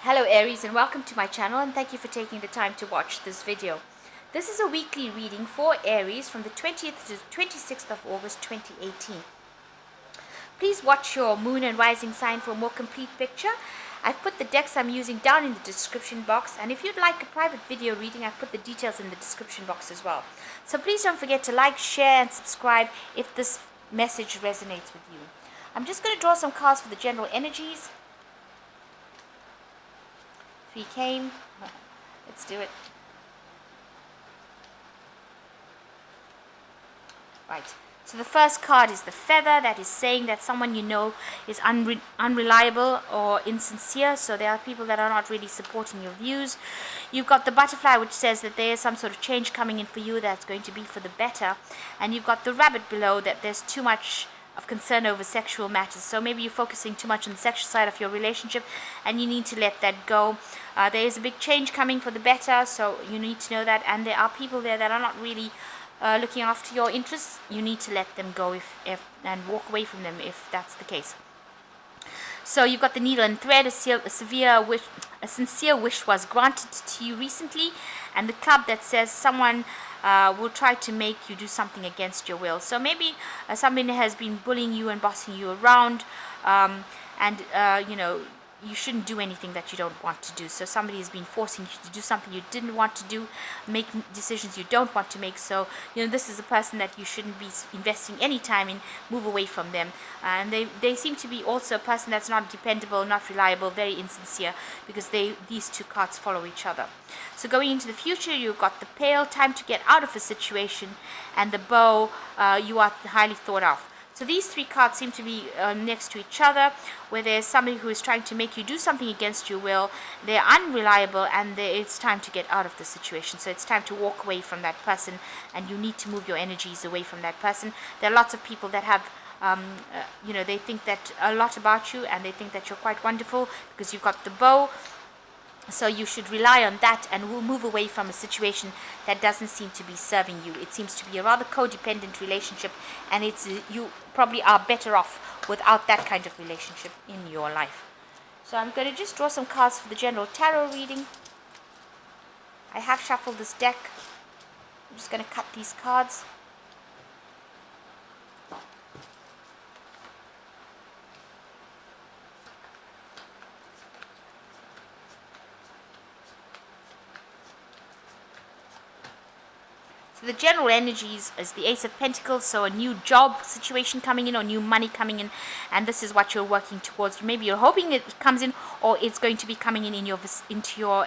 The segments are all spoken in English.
Hello Aries, and welcome to my channel, and thank you for taking the time to watch this video. This is a weekly reading for Aries from the 20th to 26th of August 2018. Please watch your moon and rising sign for a more complete picture. I've put the decks I'm using down in the description box, and if you'd like a private video reading, I've put the details in the description box as well. So please don't forget to like, share and subscribe if this message resonates with you. I'm just going to draw some cards for the general energies. 3 came. Let's do it. Right. So the first card is the feather. That is saying that someone you know is unreliable or insincere. So there are people that are not really supporting your views. You've got the butterfly, which says that there is some sort of change coming in for you that's going to be for the better. And you've got the rabbit below, that there's too much of concern over sexual matters. So maybe you're focusing too much on the sexual side of your relationship and you need to let that go. There is a big change coming for the better, so you need to know that. And there are people there that are not really looking after your interests. You need to let them go and walk away from them if that's the case. So you've got the needle and thread. A sincere wish was granted to you recently, and the club that says someone will try to make you do something against your will. So maybe somebody has been bullying you and bossing you around, you shouldn't do anything that you don't want to do. So somebody has been forcing you to do something you didn't want to do, make decisions you don't want to make. So, this is a person that you shouldn't be investing any time in. Move away from them. And they seem to be also a person that's not dependable, not reliable, very insincere, because these two cards follow each other. So going into the future, you've got the pail, time to get out of a situation, and the bow, you are highly thought of. So these three cards seem to be next to each other, where there's somebody who is trying to make you do something against your will. They're unreliable, and it's time to get out of the situation. So it's time to walk away from that person, and you need to move your energies away from that person. There are lots of people that have, they think that a lot about you, and they think that you're quite wonderful because you've got the bow. So you should rely on that and will move away from a situation that doesn't seem to be serving you. It seems to be a rather codependent relationship, and you probably are better off without that kind of relationship in your life. So I'm going to just draw some cards for the general tarot reading. I have shuffled this deck. I'm just going to cut these cards. So the general energies is the Ace of Pentacles, so a new job situation coming in or new money coming in, and this is what you're working towards. Maybe you're hoping it comes in, or it's going to be coming in into your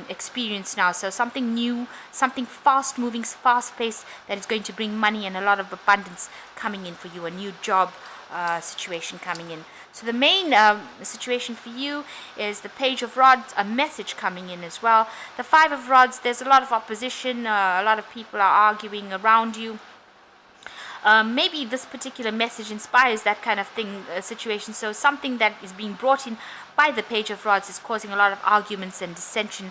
experience now. So something new, something fast-moving, fast-paced that is going to bring money and a lot of abundance coming in for you. A new job situation coming in. So the main situation for you is the Page of Rods, a message coming in as well. The Five of Rods, there's a lot of opposition, a lot of people are arguing around you. Maybe this particular message inspires that kind of situation. So something that is being brought in by the Page of Rods is causing a lot of arguments and dissension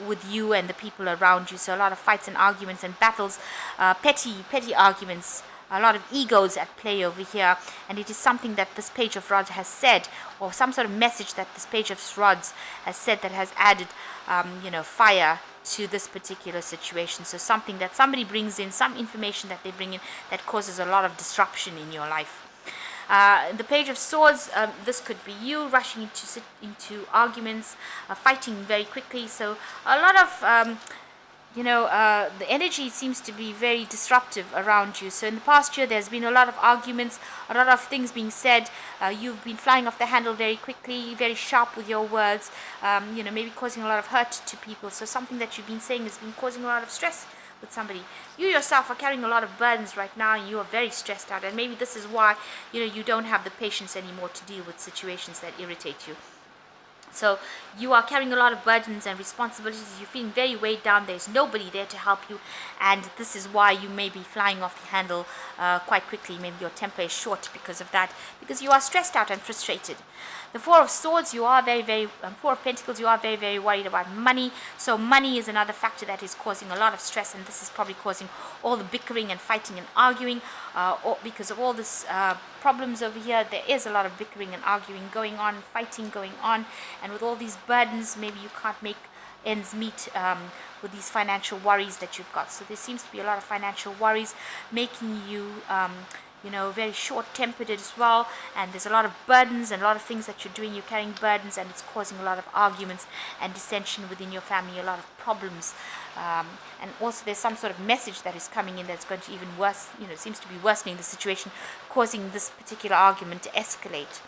with you and the people around you. So a lot of fights and arguments and battles, petty arguments. A lot of egos at play over here, and it is something that this Page of Rods has said, or some sort of message that this Page of Rods has said that has added, fire to this particular situation. So something that somebody brings in, some information that they bring in that causes a lot of disruption in your life. The Page of Swords, this could be you rushing into arguments, fighting very quickly. So a lot of the energy seems to be very disruptive around you. So in the past year, there's been a lot of arguments, a lot of things being said. You've been flying off the handle very quickly, very sharp with your words, maybe causing a lot of hurt to people. So something that you've been saying has been causing a lot of stress with somebody. You yourself are carrying a lot of burdens right now, and you are very stressed out. And maybe this is why, you don't have the patience anymore to deal with situations that irritate you. So you are carrying a lot of burdens and responsibilities. You're feeling very weighed down. There's nobody there to help you. And this is why you may be flying off the handle quite quickly. Maybe your temper is short because of that. Because you are stressed out and frustrated. The Four of Swords, you are Four of Pentacles, you are very, very worried about money. So money is another factor that is causing a lot of stress. And this is probably causing all the bickering and fighting and arguing. Because of all this problems over here, there is a lot of bickering and arguing going on, fighting going on. and with all these burdens, maybe you can't make ends meet with these financial worries that you've got. So there seems to be a lot of financial worries making you very short-tempered as well, and there's a lot of burdens and a lot of things that you're doing. You're carrying burdens, and it's causing a lot of arguments and dissension within your family, a lot of problems, and also there's some sort of message that is coming in that's going to even worse, seems to be worsening the situation, causing this particular argument to escalate.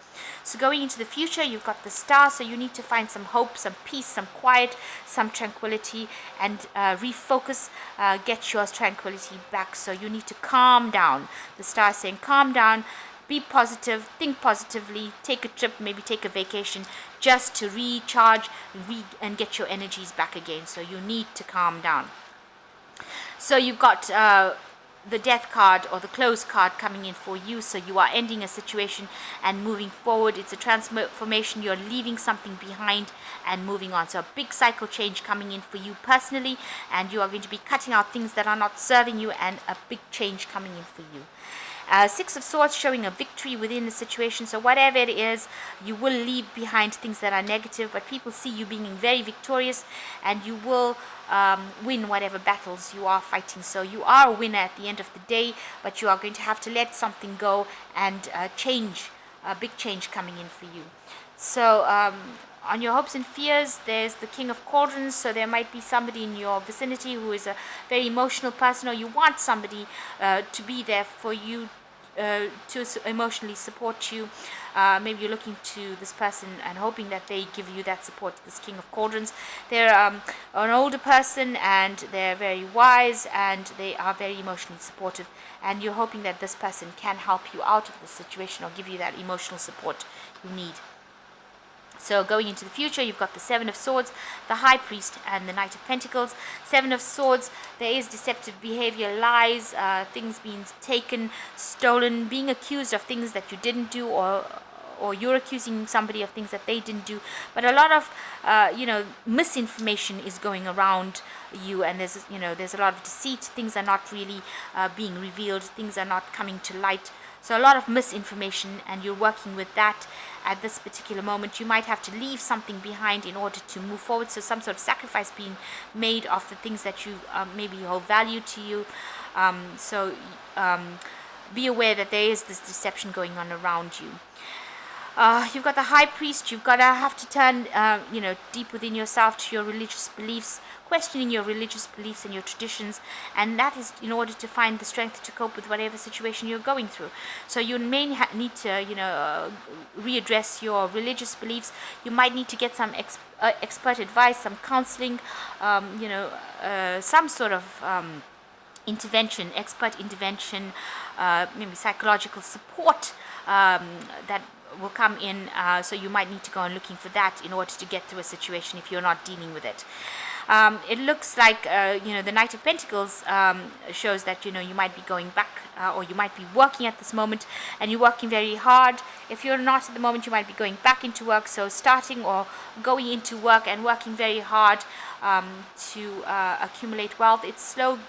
So going into the future, you've got the Star, so you need to find some hope, some peace, some quiet, some tranquility, and refocus, get your tranquility back. So you need to calm down. The Star is saying calm down, be positive, think positively, take a trip, maybe take a vacation, just to recharge and get your energies back again. So you need to calm down. So you've got the Death card or the Close card coming in for you. So you are ending a situation and moving forward. It's a transformation. You're leaving something behind and moving on. So a big cycle change coming in for you personally, and you are going to be cutting out things that are not serving you, and a big change coming in for you. Six of Swords showing a victory within the situation. So whatever it is, you will leave behind things that are negative, but people see you being very victorious, and you will win whatever battles you are fighting. So you are a winner at the end of the day, but you are going to have to let something go and change, a big change coming in for you. So on your hopes and fears, there's the King of Cauldrons. So there might be somebody in your vicinity who is a very emotional person, or you want somebody to be there for you, to emotionally support you. Maybe you're looking to this person and hoping that they give you that support. This King of Cauldrons, they're an older person, and they're very wise, and they are very emotionally supportive, and you're hoping that this person can help you out of the situation or give you that emotional support you need. So going into the future, you've got the Seven of Swords, the High Priest, and the Knight of Pentacles. Seven of Swords, there is deceptive behavior, lies, things being taken, stolen, being accused of things that you didn't do, or you're accusing somebody of things that they didn't do. But a lot of misinformation is going around you, and there's a lot of deceit. Things are not really being revealed. Things are not coming to light. So a lot of misinformation, and you're working with that at this particular moment. You might have to leave something behind in order to move forward. So some sort of sacrifice being made of the things that you maybe hold value to you. Be aware that there is this deception going on around you. You've got the High Priest. You've got to have to turn, deep within yourself to your religious beliefs, questioning your religious beliefs and your traditions, and that is in order to find the strength to cope with whatever situation you're going through. So you may need to, readdress your religious beliefs. You might need to get some expert advice, some counseling, some sort of intervention, expert intervention, maybe psychological support that will come in. So you might need to go and looking for that in order to get through a situation if you're not dealing with it. It looks like the Knight of Pentacles shows that you might be going back, or you might be working at this moment, and you're working very hard. If you're not at the moment, you might be going back into work. So starting or going into work and working very hard to accumulate wealth. It's slow.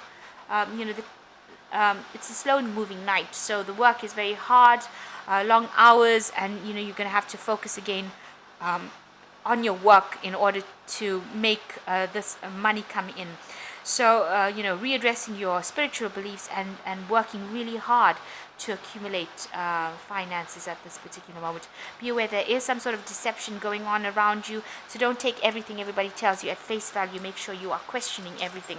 It's a slow moving night, so the work is very hard, long hours, and you're going to have to focus again on your work in order to make this money come in. So readdressing your spiritual beliefs and working really hard to accumulate finances at this particular moment. Be aware there is some sort of deception going on around you, so don't take everything everybody tells you at face value. Make sure you are questioning everything.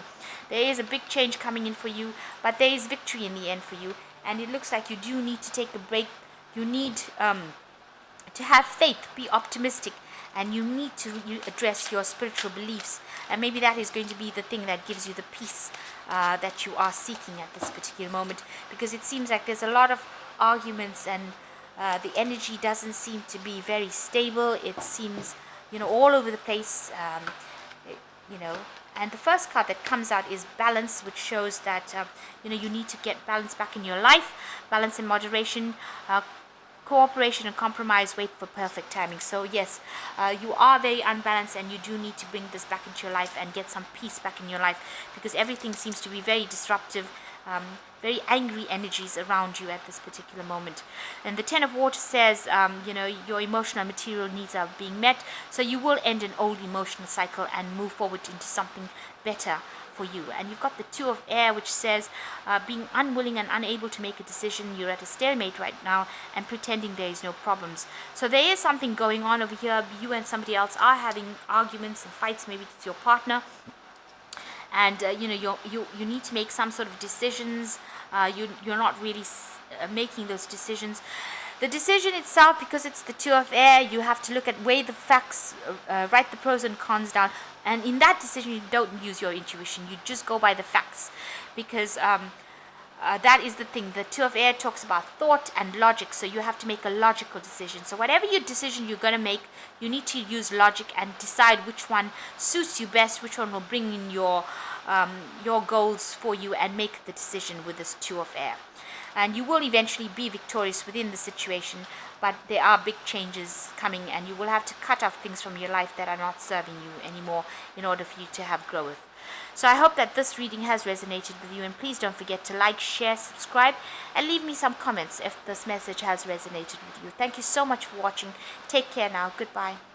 There is a big change coming in for you, but there is victory in the end for you, and it looks like you do need to take a break. You need to have faith, be optimistic, and you need to address your spiritual beliefs, and maybe that is going to be the thing that gives you the peace that you are seeking at this particular moment, because it seems like there's a lot of arguments, and the energy doesn't seem to be very stable. It seems all over the place, and the first card that comes out is balance, which shows that you need to get balance back in your life, balance and moderation, cooperation and compromise, wait for perfect timing. So yes, you are very unbalanced, and you do need to bring this back into your life and get some peace back in your life, because everything seems to be very disruptive. very angry energies around you at this particular moment. And the Ten of Water says, your emotional and material needs are being met, so you will end an old emotional cycle and move forward into something better for you. And you've got the Two of Air, which says being unwilling and unable to make a decision. You're at a stalemate right now and pretending there is no problems. So there is something going on over here. You and somebody else are having arguments and fights. Maybe it's your partner, and you need to make some sort of decisions. You're not really making those decisions. The decision itself, because it's the Two of Air, you have to look at, weigh the facts, write the pros and cons down, and in that decision you don't use your intuition, you just go by the facts, because that is the thing. The Two of Air talks about thought and logic, so you have to make a logical decision. So whatever your decision you're going to make, you need to use logic and decide which one suits you best, which one will bring in your goals for you, and make the decision with this Two of Air. And you will eventually be victorious within the situation, but there are big changes coming, and you will have to cut off things from your life that are not serving you anymore in order for you to have growth. So I hope that this reading has resonated with you, and please don't forget to like, share, subscribe, and leave me some comments if this message has resonated with you. Thank you so much for watching. Take care now. Goodbye.